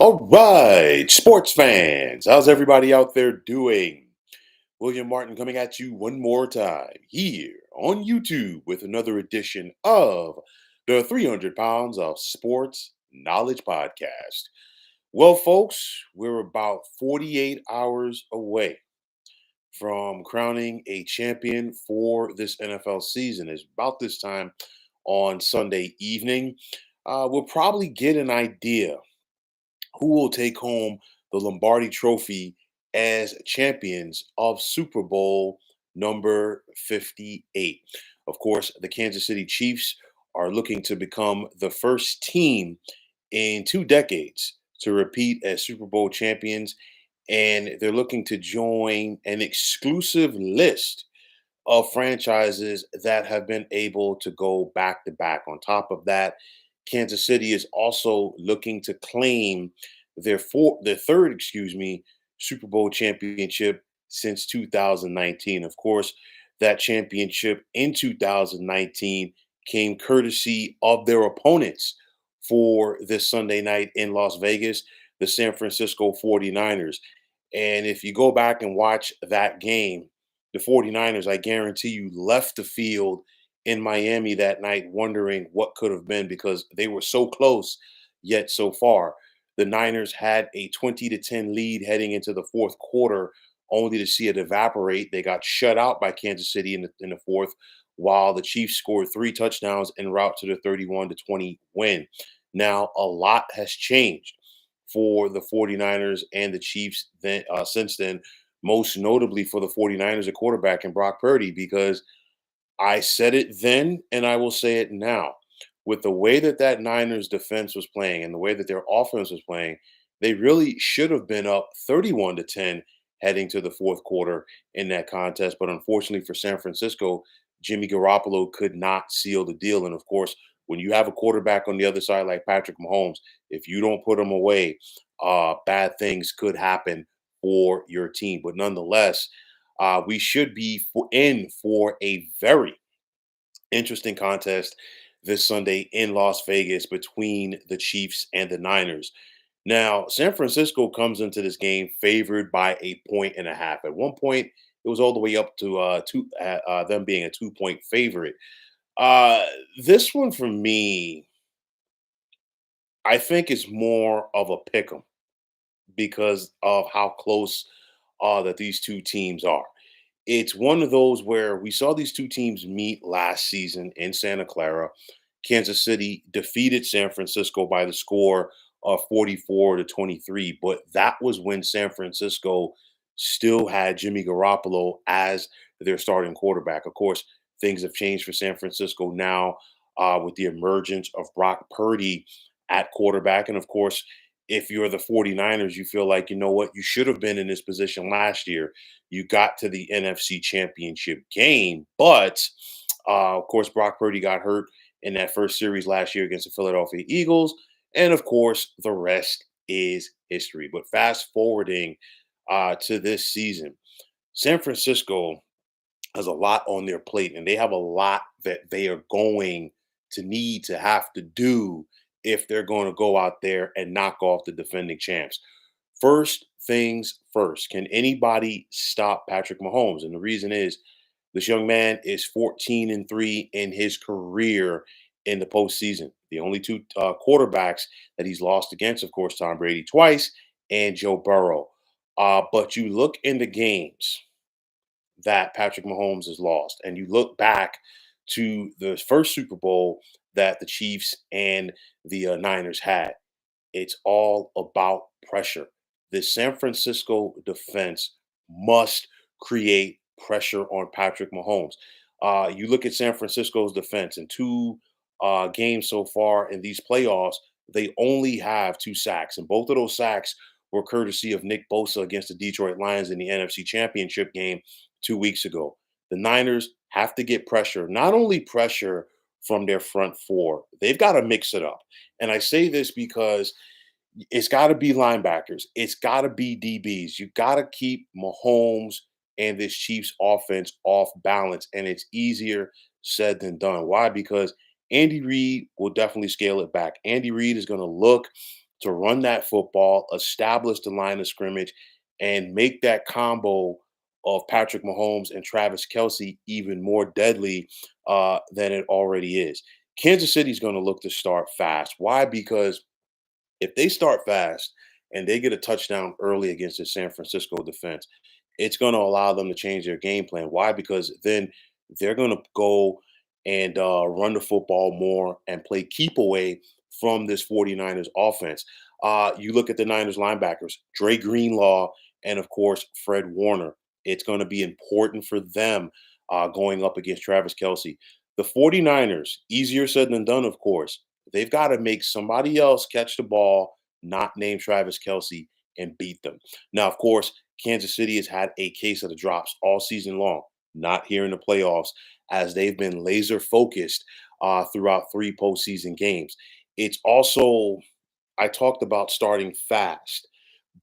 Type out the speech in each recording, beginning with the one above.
All right, sports fans, how's everybody out there doing? William Martin coming at you one more time here on YouTube with another edition of the 300 Pounds of Sports Knowledge Podcast. Well, folks, we're about 48 hours away from crowning a champion for this NFL season. It's about this time on Sunday evening. We'll probably get an idea who will take home the Lombardi Trophy as champions of Super Bowl number 58. Of course, the Kansas City Chiefs are looking to become the first team in 2 decades to repeat as Super Bowl champions, and they're looking to join an exclusive list of franchises that have been able to go back to back. On top of that, Kansas City is also looking to claim their third, Super Bowl championship since 2019. Of course, that championship in 2019 came courtesy of their opponents for this Sunday night in Las Vegas, the San Francisco 49ers. And if you go back and watch that game, the 49ers, I guarantee you, left the field in Miami that night wondering what could have been because they were so close yet so far. The Niners had a 20-10 lead heading into the fourth quarter, only to see it evaporate. They got shut out by Kansas City in the fourth, while the Chiefs scored 3 touchdowns en route to the 31-20 win. Now, a lot has changed for the 49ers and the Chiefs since then, most notably for the 49ers, a quarterback in Brock Purdy, because I said it then and I will say it now. With the way that Niners defense was playing and the way that their offense was playing, they really should have been up 31-10 heading to the fourth quarter in that contest. But unfortunately for San Francisco, Jimmy Garoppolo could not seal the deal. And of course, when you have a quarterback on the other side like Patrick Mahomes, if you don't put him away, bad things could happen for your team. But nonetheless, we should be in for a very interesting contest this Sunday in Las Vegas between the Chiefs and the Niners. Now, San Francisco comes into this game favored by a point and a half. At one point, it was all the way up to them being a 2 point favorite. Uh, this one for me, I think is more of a pick 'em because of how close that these two teams are. It's one of those where we saw these two teams meet last season in Santa Clara. Kansas City defeated San Francisco by the score of 44-23, but that was when San Francisco still had Jimmy Garoppolo as their starting quarterback. Of course, things have changed for San Francisco now with the emergence of Brock Purdy at quarterback. And of course, if you're the 49ers, you feel like, you know what, you should have been in this position last year. You got to the NFC Championship game, but of course, Brock Purdy got hurt in that first series last year against the Philadelphia Eagles. And of course, the rest is history. But fast forwarding to this season, San Francisco has a lot on their plate, and they have a lot that they are going to need to have to do if they're going to go out there and knock off the defending champs. First things first, can anybody stop Patrick Mahomes? And the reason is this young man is 14-3 in his career in the postseason. The only two quarterbacks that he's lost against, of course, Tom Brady twice and Joe Burrow. But you look in the games that Patrick Mahomes has lost, and you look back to the first Super Bowl that the Chiefs and the Niners had. It's all about pressure. The San Francisco defense must create pressure on Patrick Mahomes. You look at San Francisco's defense in two games so far in these playoffs, they only have 2 sacks, and both of those sacks were courtesy of Nick Bosa against the Detroit Lions in the NFC Championship game 2 weeks ago. The Niners have to get pressure, not only pressure from their front four, they've got to mix it up. And I say this because it's got to be linebackers. It's got to be DBs. You got to keep Mahomes and this Chiefs offense off balance. And it's easier said than done. Why? Because Andy Reid will definitely scale it back. Andy Reid is going to look to run that football, establish the line of scrimmage, and make that combo of Patrick Mahomes and Travis Kelsey even more deadly than it already is. Kansas City's going to look to start fast. Why? Because if they start fast and they get a touchdown early against the San Francisco defense, it's going to allow them to change their game plan. Why? Because then they're going to go and run the football more and play keep away from this 49ers offense. You look at the Niners linebackers, Dre Greenlaw, and of course, Fred Warner. It's going to be important for them going up against Travis Kelsey. The 49ers, easier said than done, of course. They've got to make somebody else catch the ball, not named Travis Kelsey, and beat them. Now, of course, Kansas City has had a case of the drops all season long, not here in the playoffs, as they've been laser focused throughout three postseason games. It's also, I talked about starting fast,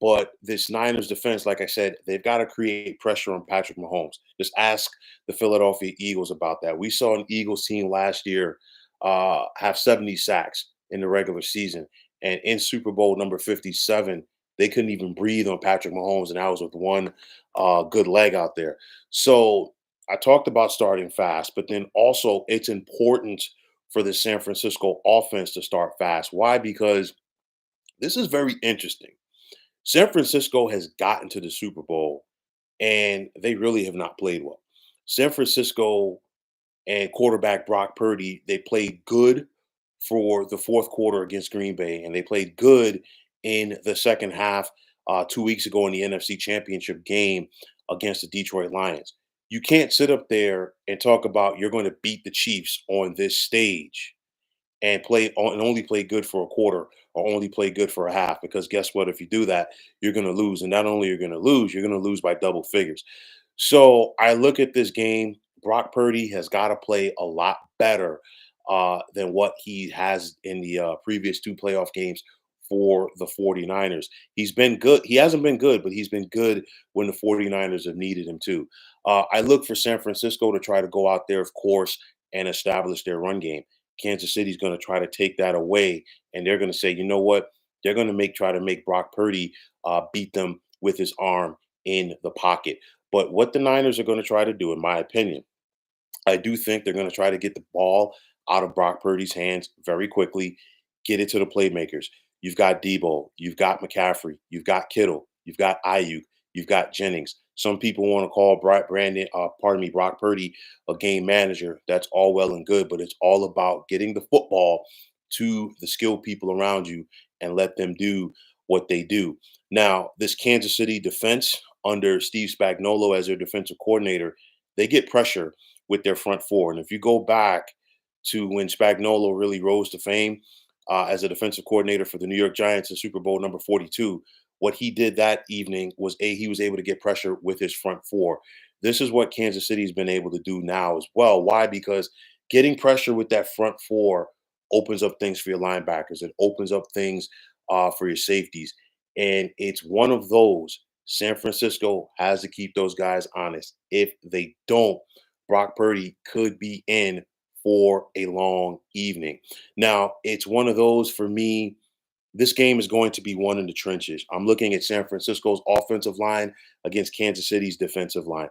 but this Niners defense, like I said, they've got to create pressure on Patrick Mahomes. Just ask the Philadelphia Eagles about that. We saw an Eagles team last year have 70 sacks in the regular season. And in Super Bowl number 57, they couldn't even breathe on Patrick Mahomes, and that was with one good leg out there. So I talked about starting fast, but then also it's important for the San Francisco offense to start fast. Why? Because this is very interesting. San Francisco has gotten to the Super Bowl and they really have not played well. San Francisco and quarterback Brock Purdy, they played good for the fourth quarter against Green Bay, and they played good in the second half 2 weeks ago in the NFC Championship game against the Detroit Lions. You can't sit up there and talk about you're going to beat the Chiefs on this stage and only play good for a quarter or only play good for a half, because guess what? If you do that, you're going to lose, and not only you're going to lose, you're going to lose by double figures. So I look at this game. Brock Purdy has got to play a lot better than what he has in the previous two playoff games for the 49ers. He's been good. He hasn't been good, but he's been good when the 49ers have needed him too. I look for San Francisco to try to go out there, of course, and establish their run game. Kansas City's going to try to take that away, and they're going to say, you know what? They're going to try to make Brock Purdy beat them with his arm in the pocket. But what the Niners are going to try to do, in my opinion, I do think they're going to try to get the ball out of Brock Purdy's hands very quickly, get it to the playmakers. You've got Debo, you've got McCaffrey, you've got Kittle, you've got Ayuk, you've got Jennings. Some people want to call Brock Purdy a game manager. That's all well and good, but it's all about getting the football to the skilled people around you and let them do what they do. Now, this Kansas City defense under Steve Spagnuolo as their defensive coordinator, they get pressure with their front four. And if you go back to when Spagnuolo really rose to fame as a defensive coordinator for the New York Giants in Super Bowl number 42, what he did that evening was he was able to get pressure with his front four. This is what Kansas City's been able to do now as well. Why? Because getting pressure with that front four opens up things for your linebackers. It opens up things for your safeties. And it's one of those. San Francisco has to keep those guys honest. If they don't, Brock Purdy could be in for a long evening. Now, it's one of those for me. This game is going to be won in the trenches. I'm looking at San Francisco's offensive line against Kansas City's defensive line.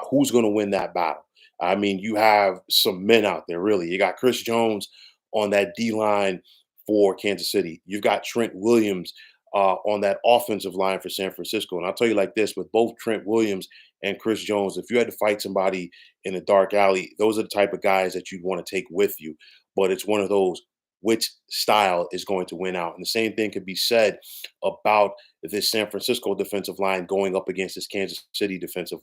Who's going to win that battle? I mean, you have some men out there, really. You got Chris Jones on that D line for Kansas City. You've got Trent Williams on that offensive line for San Francisco. And I'll tell you like this, with both Trent Williams and Chris Jones, if you had to fight somebody in a dark alley, those are the type of guys that you'd want to take with you. But it's one of those, which style is going to win out. And the same thing could be said about this San Francisco defensive line going up against this Kansas City offensive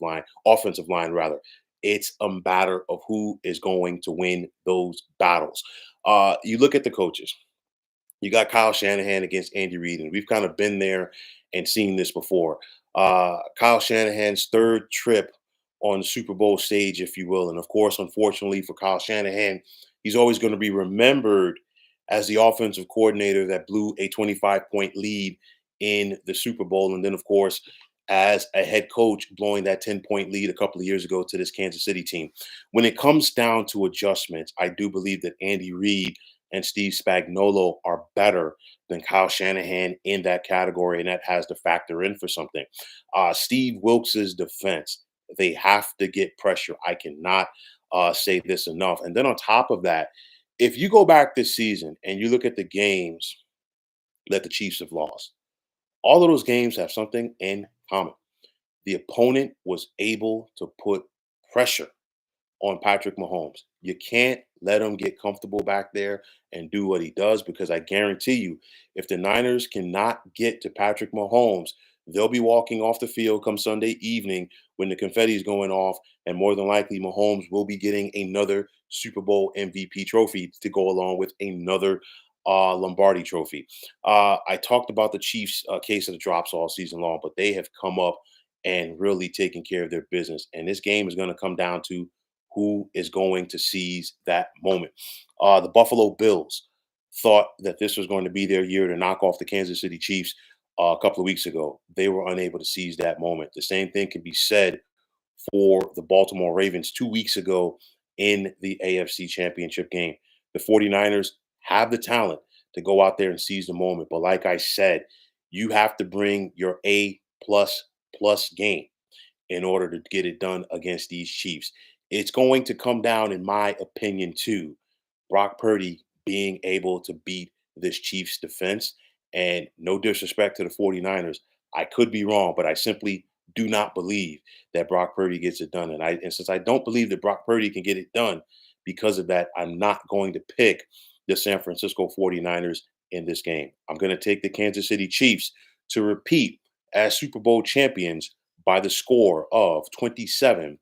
line rather. It's a matter of who is going to win those battles. You look at the coaches. You got Kyle Shanahan against Andy Reid, and we've kind of been there and seen this before. Kyle Shanahan's third trip on the Super Bowl stage, if you will. And of course, unfortunately for Kyle Shanahan, he's always going to be remembered as the offensive coordinator that blew a 25-point lead in the Super Bowl. And then, of course, as a head coach, blowing that 10-point lead a couple of years ago to this Kansas City team. When it comes down to adjustments, I do believe that Andy Reid and Steve Spagnuolo are better than Kyle Shanahan in that category, and that has to factor in for something. Steve Wilks's defense, they have to get pressure. I cannot say this enough. And then on top of that, if you go back this season and you look at the games that the Chiefs have lost, all of those games have something in common. The opponent was able to put pressure on Patrick Mahomes. You can't let him get comfortable back there and do what he does, because I guarantee you, if the Niners cannot get to Patrick Mahomes, they'll be walking off the field come Sunday evening when the confetti is going off, and more than likely, Mahomes will be getting another Super Bowl MVP trophy to go along with another Lombardi Trophy. I talked about the Chiefs' case of the drops all season long, but they have come up and really taken care of their business. And this game is going to come down to who is going to seize that moment. The Buffalo Bills thought that this was going to be their year to knock off the Kansas City Chiefs a couple of weeks ago. They were unable to seize that moment. The same thing can be said for the Baltimore Ravens 2 weeks ago in the AFC Championship game. The 49ers have the talent to go out there and seize the moment. But like I said, you have to bring your plus game in order to get it done against these Chiefs. It's going to come down, in my opinion, to Brock Purdy being able to beat this Chiefs defense. And no disrespect to the 49ers, I could be wrong, but I simply do not believe that Brock Purdy gets it done. And since I don't believe that Brock Purdy can get it done because of that, I'm not going to pick the San Francisco 49ers in this game. I'm going to take the Kansas City Chiefs to repeat as Super Bowl champions by the score of 27-20.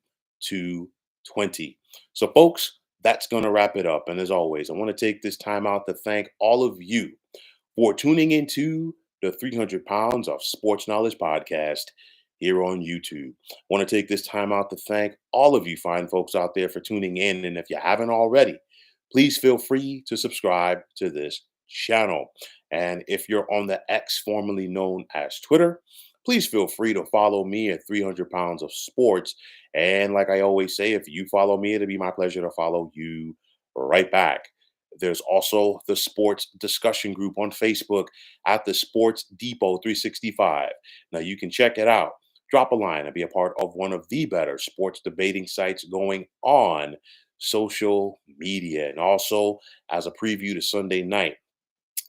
So, folks, that's going to wrap it up. And as always, I want to take this time out to thank all of you for tuning into the 300 Pounds of Sports Knowledge podcast here on YouTube. I want to take this time out to thank all of you fine folks out there for tuning in. And if you haven't already, please feel free to subscribe to this channel. And if you're on the X, formerly known as Twitter, please feel free to follow me at 300 Pounds of Sports. And like I always say, if you follow me, it'll be my pleasure to follow you right back. There's also the sports discussion group on Facebook at the Sports Depot 365. Now you can check it out. Drop a line and be a part of one of the better sports debating sites going on social media. And also, as a preview to Sunday night,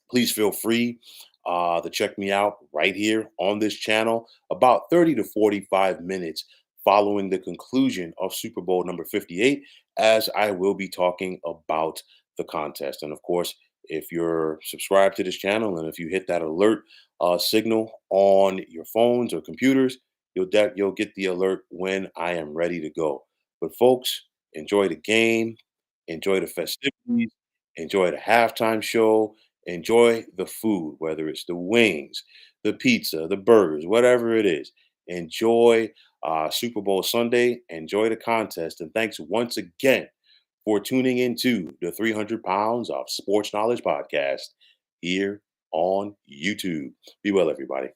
please feel free to check me out right here on this channel about 30 to 45 minutes following the conclusion of Super Bowl number 58, as I will be talking about the contest. And of course, if you're subscribed to this channel and if you hit that alert signal on your phones or computers, you'll get the alert when I am ready to go. But folks, enjoy the game, enjoy the festivities, enjoy the halftime show, enjoy the food, whether it's the wings, the pizza, the burgers, whatever it is. Enjoy Super Bowl Sunday. Enjoy the contest. And thanks once again for tuning into the 300 Pounds of Sports Knowledge podcast here on YouTube. Be well, everybody.